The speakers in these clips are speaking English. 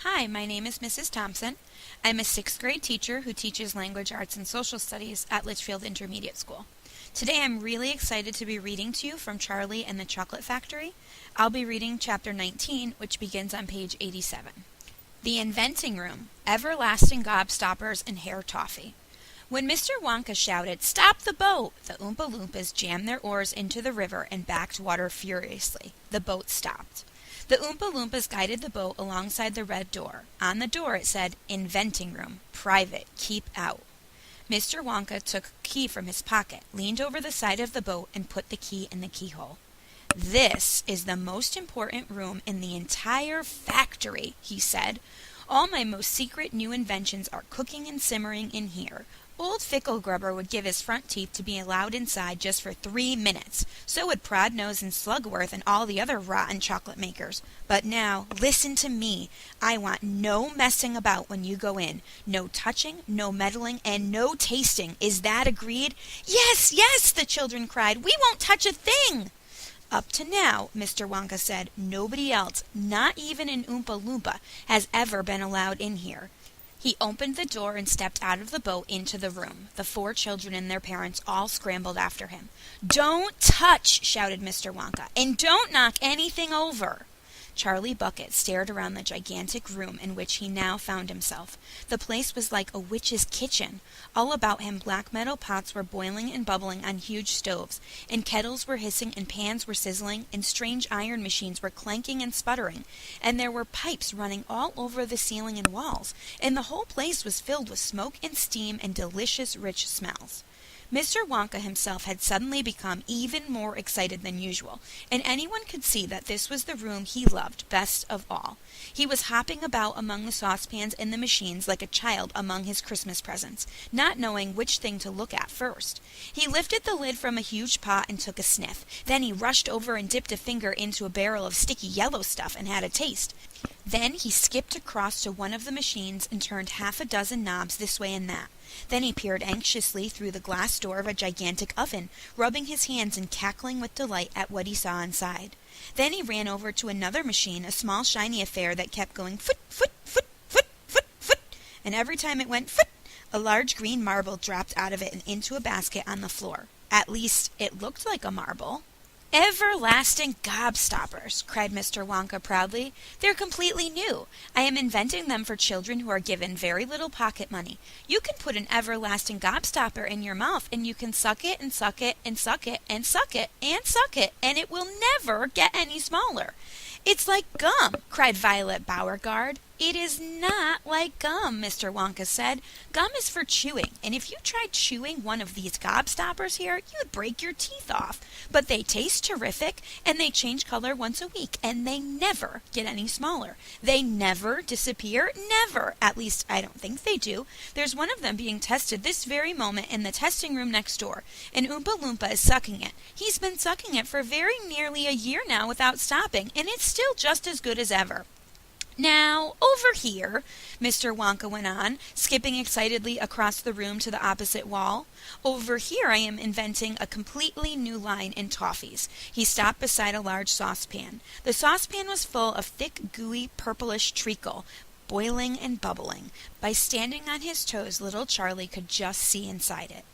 Hi, my name is Mrs. Thompson. I'm a 6th grade teacher who teaches language arts and social studies at Litchfield Intermediate School. Today I'm really excited to be reading to you from Charlie and the Chocolate Factory. I'll be reading chapter 19, which begins on page 87. The Inventing Room, Everlasting Gobstoppers and Hair Toffee. When Mr. Wonka shouted, "Stop the boat!" the Oompa Loompas jammed their oars into the river and backed water furiously. The boat stopped. The Oompa Loompas guided the boat alongside the red door. On the door it said, "Inventing Room, Private, Keep Out." Mr. Wonka took a key from his pocket, leaned over the side of the boat, and put the key in the keyhole. "This is the most important room in the entire factory," he said. "All my most secret new inventions are cooking and simmering in here. Old Fickle Grubber would give his front teeth to be allowed inside just for 3 minutes. So would Prodnose and Slugworth and all the other rotten chocolate makers. But now, listen to me. I want no messing about when you go in. No touching, no meddling, and no tasting. Is that agreed?" "Yes, yes," the children cried. "We won't touch a thing." "Up to now," Mr. Wonka said, "nobody else, not even an Oompa Loompa, has ever been allowed in here." He opened the door and stepped out of the boat into the room. The 4 children and their parents all scrambled after him. "Don't touch!" shouted Mr. Wonka. "And don't knock anything over!" Charlie Bucket stared around the gigantic room in which he now found himself. The place was like a witch's kitchen. All about him black metal pots were boiling and bubbling on huge stoves, and kettles were hissing and pans were sizzling, and strange iron machines were clanking and sputtering, and there were pipes running all over the ceiling and walls, and the whole place was filled with smoke and steam and delicious rich smells. Mr. Wonka himself had suddenly become even more excited than usual, and anyone could see that this was the room he loved best of all. He was hopping about among the saucepans and the machines like a child among his Christmas presents, not knowing which thing to look at first. He lifted the lid from a huge pot and took a sniff. Then he rushed over and dipped a finger into a barrel of sticky yellow stuff and had a taste. Then he skipped across to one of the machines and turned half a dozen knobs this way and that. Then he peered anxiously through the glass door of a gigantic oven, rubbing his hands and cackling with delight at what he saw inside. Then he ran over to another machine, a small shiny affair that kept going foot, foot, foot, foot, foot, foot, and every time it went foot, a large green marble dropped out of it and into a basket on the floor. At least, it looked like a marble. "Everlasting Gobstoppers!" cried Mr. Wonka proudly. "They're completely new. I am inventing them for children who are given very little pocket money. You can put an everlasting gobstopper in your mouth, and you can suck it and suck it and suck it and suck it and suck it, and it will never get any smaller." "It's like gum!" cried Violet Beauregard. "It is not like gum," Mr. Wonka said. "Gum is for chewing, and if you tried chewing one of these gobstoppers here, you'd break your teeth off. But they taste terrific, and they change color once a week, and they never get any smaller. They never disappear, never. At least, I don't think they do. There's one of them being tested this very moment in the testing room next door, and Oompa Loompa is sucking it. He's been sucking it for very nearly a year now without stopping, and it's still just as good as ever. Now, over here," Mr. Wonka went on, skipping excitedly across the room to the opposite wall. "Over here I am inventing a completely new line in toffees." He stopped beside a large saucepan. The saucepan was full of thick, gooey, purplish treacle, boiling and bubbling. By standing on his toes, little Charlie could just see inside it.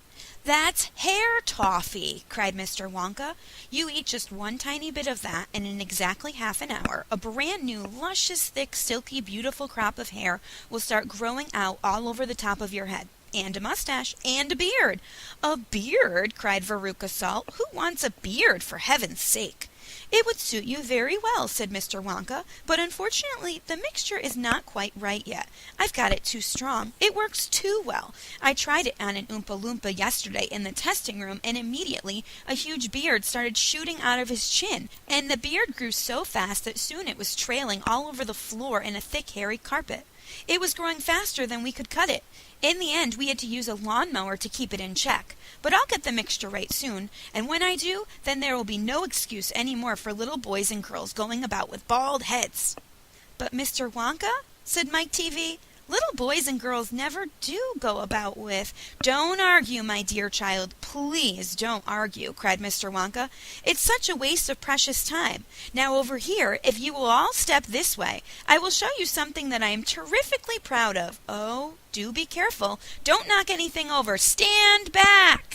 "That's hair toffee!" cried Mr. Wonka. "You eat just one tiny bit of that, and in exactly half an hour, a brand new, luscious, thick, silky, beautiful crop of hair will start growing out all over the top of your head. And a mustache, and a beard." "A beard?" cried Veruca Salt. "Who wants a beard, for heaven's sake?" "It would suit you very well," said Mr. Wonka, "but unfortunately the mixture is not quite right yet. I've got it too strong. It works too well. I tried it on an Oompa Loompa yesterday in the testing room, and immediately a huge beard started shooting out of his chin, and the beard grew so fast that soon it was trailing all over the floor in a thick, hairy carpet. It was growing faster than we could cut it. In the end, we had to use a lawnmower to keep it in check. But I'll get the mixture right soon, and when I do, then there will be no excuse any more for little boys and girls going about with bald heads." "But Mr. Wonka," said Mike TV, Little boys and girls never do go about with. Don't argue, my dear child. Please don't argue, cried Mr. Wonka. It's such a waste of precious time. Now over here, if you will all step this way, I will show you something that I am terrifically proud of. Oh, do be careful. Don't knock anything over. Stand back!